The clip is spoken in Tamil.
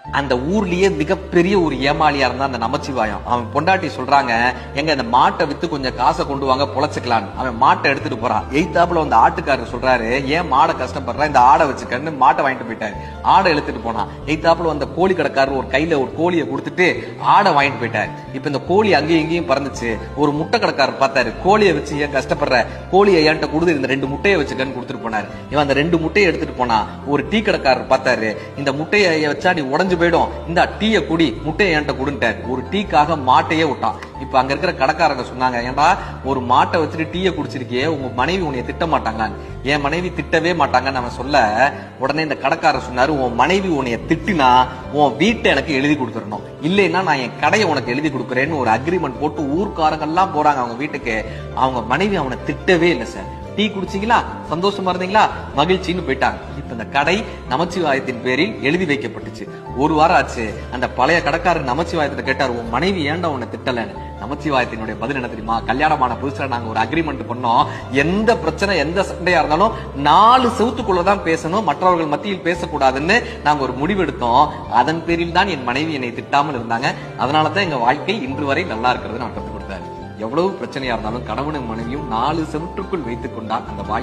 அந்த ஊர்லயே மிகப்பெரிய ஒரு ஏமாளியா இருந்தா அந்த நமச்சிவாயம். அவன் பொண்டாட்டி சொல்றாங்க, எங்க அந்த மாட்டை வித்து கொஞ்சம் காசை கொண்டு வாங்க பொழைச்சுக்கலான்னு. அவன் மாட்டை எடுத்துட்டு போறான். எய்தாப்புல அந்த ஆட்டுக்காரர் சொல்றாரு, ஏன் மாடை கஷ்டப்படுற, இந்த ஆடை வச்சுக்கன்னு மாட்டை வாங்கிட்டு போயிட்டாரு. ஆடை எடுத்துட்டு போனான். எய்தாப்புல அந்த கோழி கடைக்காரர் ஒரு கையில ஒரு கோழியை கொடுத்துட்டு ஆடை வாங்கிட்டு போயிட்டாரு. இப்ப இந்த கோழி அங்கேயும் இங்கேயும் பறந்துச்சு. ஒரு முட்டை கடைக்காரர் பார்த்தாரு, கோழியை வச்சு ஏன் கஷ்டப்படுற, கோழியை ஏன்ட்ட கொடுத்து இந்த 2 முட்டையை வச்சுக்கன்னு கொடுத்துட்டு போனாரு. இவன் அந்த 2 முட்டையை எடுத்துட்டு போனா. ஒரு டீ கடைக்காரர் பார்த்தாரு, இந்த முட்டையை வச்சா நீ உடஞ்சு போயிடும், இந்த டீயை குடி, முட்டையை என்கிட்ட கொடுன்ட்டாரு. ஒரு டீக்காக மாட்டையே விட்டான். இப்ப அங்க இருக்கிற கடைக்காரங்க சொன்னாங்க, ஏன்டா ஒரு மாட்டை வச்சுட்டு டீயை குடிச்சிருக்கியே, உங்க மனைவி உன்னைய திட்ட மாட்டாங்களான்னு. என் மனைவி திட்டவே மாட்டாங்கன்னு அவன் சொல்ல, உடனே இந்த கடைக்காரர் சொன்னாரு, உன் மனைவி உன்னைய திட்டினா உன் வீட்டை எனக்கு எழுதி கொடுத்துடணும், இல்லைன்னா நான் என் கடையை உனக்கு எழுதி கொடுக்குறேன்னு ஒரு அக்ரிமெண்ட் போட்டு ஊர்க்காரங்கெல்லாம் போறாங்க அவங்க வீட்டுக்கு. அவங்க மனைவி அவனை திட்டவே இல்லை. சார், டீ குடிச்சீங்களா, சந்தோஷமா இருந்தீங்களா, மகிழ்ச்சின்னு போயிட்டாங்க. இப்ப இந்த கடை நமச்சிவாயத்தின் பேரில் எழுதி வைக்கப்பட்டுச்சு. ஒரு வாரம் ஆச்சு. அந்த பழைய கடைக்காரர் நமச்சிவாயத்தை கேட்டார், உன் மனைவி ஏன்டா உன்னை திட்டலன்னு. நமச்சிவாயத்தினுடைய பதில் என்ன தெரியுமா, கல்யாணமான புதுசுல நாங்க ஒரு அக்ரிமெண்ட் பண்ணோம், எந்த பிரச்சனை எந்த சண்டையா இருந்தாலும் 4 செவுத்துக்குள்ளதான் பேசணும், மற்றவர்கள் மத்தியில் பேசக்கூடாதுன்னு நாங்க ஒரு முடிவெடுத்தோம். அதன் பேரில் தான் என் மனைவி என்னை திட்டாமல் இருந்தாங்க. அதனாலதான் எங்க வாழ்க்கை இன்று வரை நல்லா இருக்கிறது நான் கற்றுக் கொடுத்தாரு. எவ்வளவு பிரச்சனையா இருந்தாலும் கணவனும் மனைவியும் 4 செவற்றுக்குள் வைத்துக் கொண்டால் அந்த வாழ்க்கை